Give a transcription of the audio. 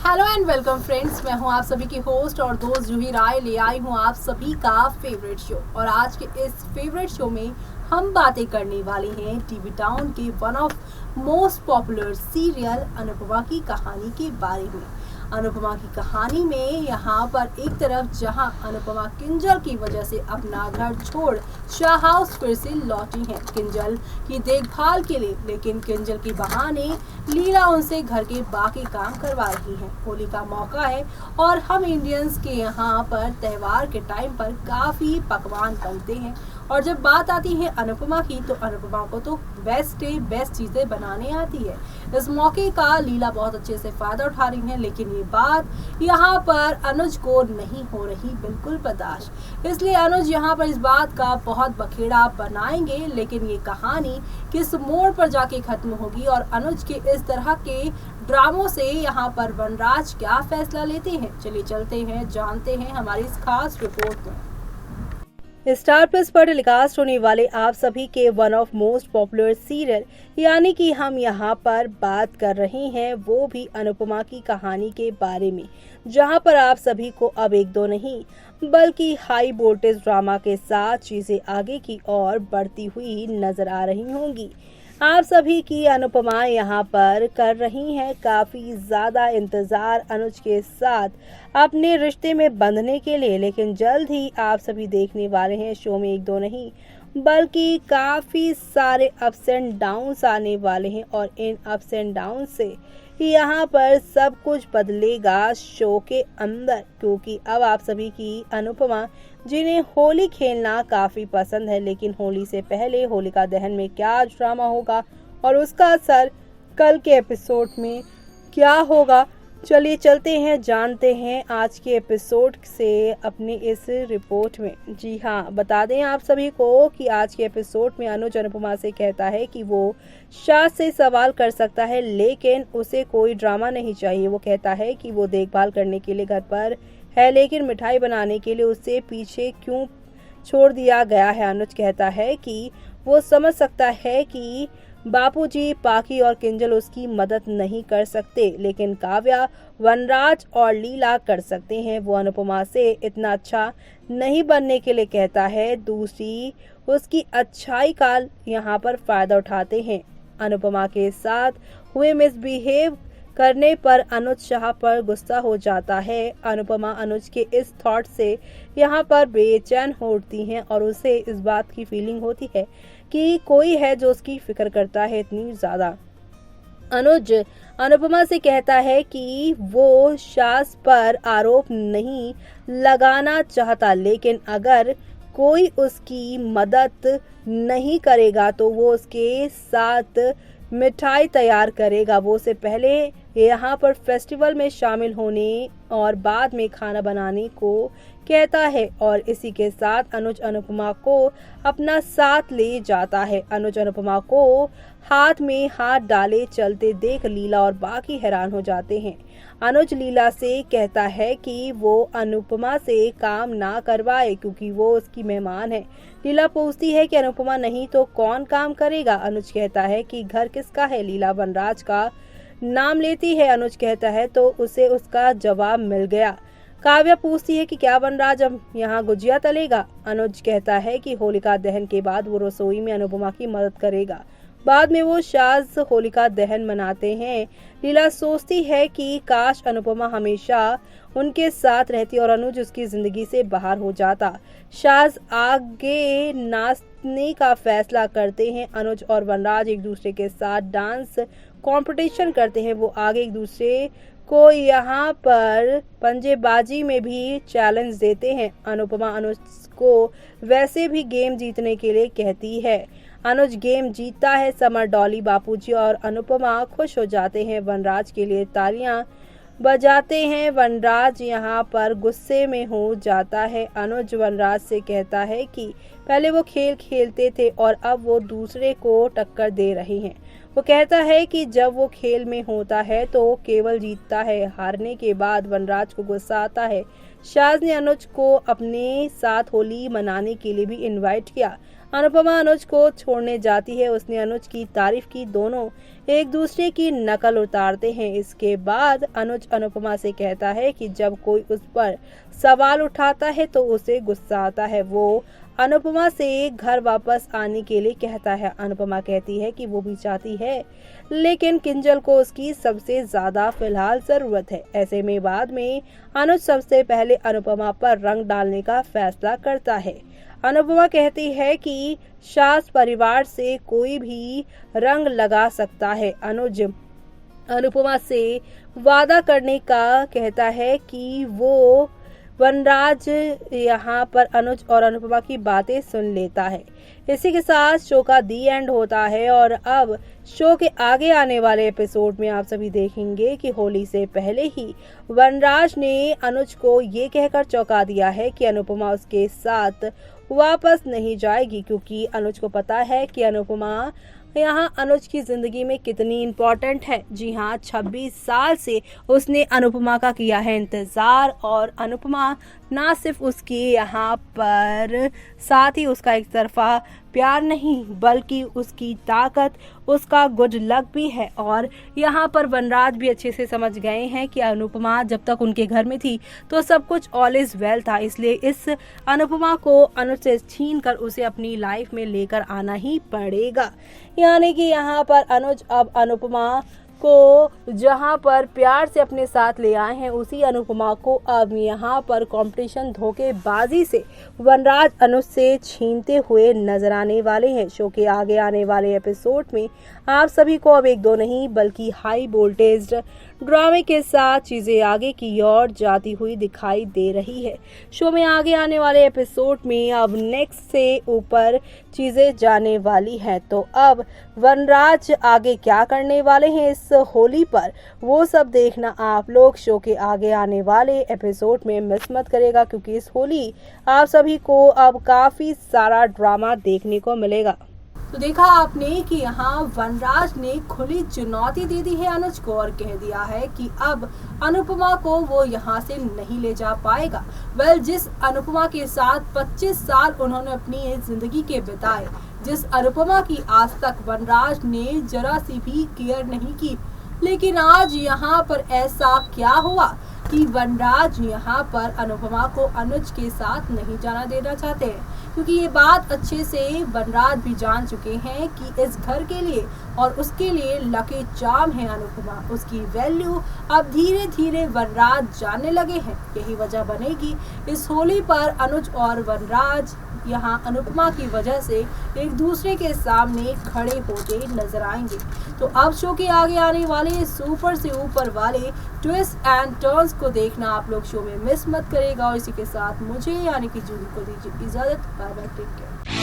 Hello and welcome friends, मैं हूं आप सभी की होस्ट और दोस्त जूही राय। ले आई हूं आप सभी का फेवरेट शो। और आज के इस फेवरेट शो में हम बातें करने वाले हैं टीवी टाउन के one of most popular serial Anupama की कहानी के बारे में। अनुपमा की कहानी में यहाँ पर एक तरफ जहाँ अनुपमा किंजल की वजह से अपना घर छोड़ शाह हाउस फिर से लौटी हैं किंजल की देखभाल के लिए, लेकिन किंजल के बहाने लीला उनसे घर के बाकी काम करवा रही हैं। होली का मौका है और हम इंडियंस के यहाँ पर त्योहार के टाइम पर काफ़ी पकवान बनते हैं। और जब बात आती है अनुपमा की, तो अनुपमा को तो बेस्ट चीज़ें बनाने आती है। इस मौके का लीला बहुत अच्छे से फायदा उठा रही है, लेकिन ये बात यहाँ पर अनुज को नहीं हो रही बिल्कुल बर्दाश्त। इसलिए अनुज यहाँ पर इस बात का बहुत बखेड़ा बनाएंगे, लेकिन ये कहानी किस मोड़ पर जाके खत्म होगी और अनुज के इस तरह के ड्रामों से यहाँ पर वनराज क्या फैसला लेते हैं, चलिए चलते हैं, जानते हैं हमारी इस खास रिपोर्ट में। स्टार प्लस पर टेलीकास्ट होने वाले आप सभी के one of most popular serial यानी कि हम यहाँ पर बात कर रहे हैं वो भी अनुपमा की कहानी के बारे में, जहाँ पर आप सभी को अब एक दो नहीं बल्कि हाई वोल्टेज ड्रामा के साथ चीजें आगे की ओर बढ़ती हुई नजर आ रही होंगी। आप सभी की अनुपमा यहाँ पर कर रही हैं काफ़ी ज़्यादा इंतज़ार अनुज के साथ अपने रिश्ते में बंधने के लिए, लेकिन जल्द ही आप सभी देखने वाले हैं शो में एक दो नहीं बल्कि काफ़ी सारे अप्स एंड डाउन्स आने वाले हैं। और इन अप्स एंड डाउन से यहाँ पर सब कुछ बदलेगा शो के अंदर, क्योंकि अब आप सभी की अनुपमा जिन्हें होली खेलना काफ़ी पसंद है, लेकिन होली से पहले होलिका दहन में क्या ड्रामा होगा और उसका असर कल के एपिसोड में क्या होगा, चलिए चलते हैं, जानते हैं आज के एपिसोड से अपनी इस रिपोर्ट में। जी हाँ, बता दें आप सभी को कि आज के एपिसोड में अनुज अनुपमा से कहता है कि वो शाह से सवाल कर सकता है, लेकिन उसे कोई ड्रामा नहीं चाहिए। वो कहता है कि वो देखभाल करने के लिए घर पर है, लेकिन मिठाई बनाने के लिए उसे पीछे क्यों छोड़ दिया गया है। अनुज कहता है कि वो समझ सकता है कि बापूजी, पाकी और किंजल उसकी मदद नहीं कर सकते, लेकिन काव्या, वनराज और लीला कर सकते हैं। वो अनुपमा से इतना अच्छा नहीं बनने के लिए कहता है, दूसरी उसकी अच्छाई का यहाँ पर फायदा उठाते हैं। अनुपमा के साथ हुए मिसबिहेव करने पर अनुज शाह पर गुस्सा हो जाता है। अनुपमा अनुज के इस थॉट से यहाँ पर बेचैन होती हैं और उसे इस बात की फीलिंग होती है कि कोई है जो उसकी फिक्र करता है इतनी ज्यादा। अनुज अनुपमा से कहता है कि वो शाह पर आरोप नहीं लगाना चाहता, लेकिन अगर कोई उसकी मदद नहीं करेगा तो वो उसके साथ मिठाई तैयार करेगा। वो उससे पहले यहाँ पर फेस्टिवल में शामिल होने और बाद में खाना बनाने को कहता है और इसी के साथ अनुज अनुपमा को अपना साथ ले जाता है। अनुज अनुपमा को हाथ में हाथ डाले चलते देख लीला और बाकी हैरान हो जाते हैं। अनुज लीला से कहता है कि वो अनुपमा से काम ना करवाए क्योंकि वो उसकी मेहमान है। लीला पूछती है कि अनुपमा नहीं तो कौन काम करेगा। अनुज कहता है कि घर किसका है। लीला वनराज का नाम लेती है। अनुज कहता है तो उसे उसका जवाब मिल गया। काव्या पूछती है कि क्या वनराज अब यहाँ गुजिया तलेगा। अनुज कहता है कि होलिका दहन के बाद वो रसोई में अनुपमा की मदद करेगा। बाद में वो शाज होलिका दहन मनाते हैं। लीला सोचती है कि काश अनुपमा हमेशा उनके साथ रहती और अनुज उसकी जिंदगी से बाहर हो जाता। शाज आगे नाचने का फैसला करते हैं। अनुज और वनराज एक दूसरे के साथ डांस कंपटीशन करते हैं। वो आगे एक दूसरे को यहाँ पर पंजेबाजी में भी चैलेंज देते हैं। अनुपमा अनुज को वैसे भी गेम जीतने के लिए कहती है। अनुज गेम जीतता है। समर, डॉली, बापूजी और अनुपमा खुश हो जाते हैं। वनराज के लिए तालियां बजाते हैं। वनराज यहाँ पर गुस्से में हो जाता है। अनुज वनराज से कहता है कि पहले वो खेल खेलते थे और अब वो दूसरे को टक्कर दे रहे हैं। वो कहता है कि जब वो खेल में होता है तो केवल जीतता है। हारने के बाद वनराज को गुस्सा आता है। शाज ने अनुज को अपने साथ होली मनाने के लिए भी इनवाइट किया। अनुपमा अनुज को छोड़ने जाती है। उसने अनुज की तारीफ की। दोनों एक दूसरे की नकल उतारते हैं। इसके बाद अनुज अनुपमा से कहता है कि जब कोई उस पर सवाल उठाता है तो उसे गुस्सा आता है। वो अनुपमा से घर वापस आने के लिए कहता है। अनुपमा कहती है कि वो भी चाहती है, लेकिन किंजल को उसकी सबसे ज्यादा फिलहाल जरूरत है। ऐसे में बाद में अनुज सबसे पहले अनुपमा पर रंग डालने का फैसला करता है। अनुपमा कहती है कि शास परिवार से कोई भी रंग लगा सकता है। अनुज अनुपमा से वादा करने का कहता है कि वो वनराज यहाँ पर अनुज और अनुपमा की बातें सुन लेता है। इसी के साथ शो का दी एंड होता है और अब शो के आगे आने वाले एपिसोड में आप सभी देखेंगे कि होली से पहले ही वनराज ने अनुज को ये कहकर चौंका दिया है कि अनुपमा उसके साथ वापस नहीं जाएगी, क्योंकि अनुज को पता है कि अनुपमा यहाँ अनुज की जिंदगी में कितनी इम्पोर्टेंट है। जी हाँ, 26 साल से उसने अनुपमा का किया है इंतजार और अनुपमा ना सिर्फ उसकी यहाँ पर साथ ही उसका एक तरफा प्यार नहीं बल्कि उसकी ताकत, उसका गुड लक भी है। और यहाँ पर वनराज भी अच्छे से समझ गए हैं कि अनुपमा जब तक उनके घर में थी तो सब कुछ ऑल इज वेल था, इसलिए इस अनुपमा को अनुज से छीन कर उसे अपनी लाइफ में लेकर आना ही पड़ेगा। यानी कि यहाँ पर अनुज अब अनुपमा को जहां पर प्यार से अपने साथ ले आए हैं, उसी अनुपमा को अब यहाँ पर कंपटीशन धोखेबाजी से वनराज अनुज से छीनते हुए नजर आने वाले हैं। शो के आगे आने वाले एपिसोड में आप सभी को अब एक दो नहीं बल्कि हाई वोल्टेज ड्रामे के साथ चीजें आगे की ओर जाती हुई दिखाई दे रही है। शो में आगे आने वाले एपिसोड में अब नेक्स्ट से ऊपर चीजें जाने वाली हैं। तो अब वनराज आगे क्या करने वाले हैं इस होली पर, वो सब देखना आप लोग शो के आगे आने वाले एपिसोड में मिस मत करेगा, क्योंकि इस होली आप सभी को अब काफी सारा ड्रामा देखने को मिलेगा। तो देखा आपने कि यहाँ वनराज ने खुली चुनौती दे दी है अनुज को और कह दिया है कि अब अनुपमा को वो यहाँ से नहीं ले जा पाएगा। जिस अनुपमा के साथ 25 साल उन्होंने अपनी जिंदगी के बिताए, जिस अनुपमा की आज तक वनराज ने जरा सी भी केयर नहीं की, लेकिन आज यहाँ पर ऐसा क्या हुआ कि वनराज यहाँ पर अनुपमा को अनुज के साथ नहीं जाना देना चाहते हैं, क्योंकि ये बात अच्छे से वनराज भी जान चुके हैं कि इस घर के लिए और उसके लिए लकी चार्म है अनुपमा, उसकी वैल्यू अब धीरे धीरे वनराज जानने लगे हैं। यही वजह बनेगी इस होली पर अनुज और वनराज यहाँ अनुपमा की वजह से एक दूसरे के सामने खड़े होते नजर आएंगे। तो अब शो के आगे आने वाले सुपर से ऊपर वाले ट्विस्ट एंड टर्न्स को देखना आप लोग शो में मिस मत करेगा। और इसी के साथ मुझे यानी कि जूही को दीजिए इजाजत। Bye bye, take care.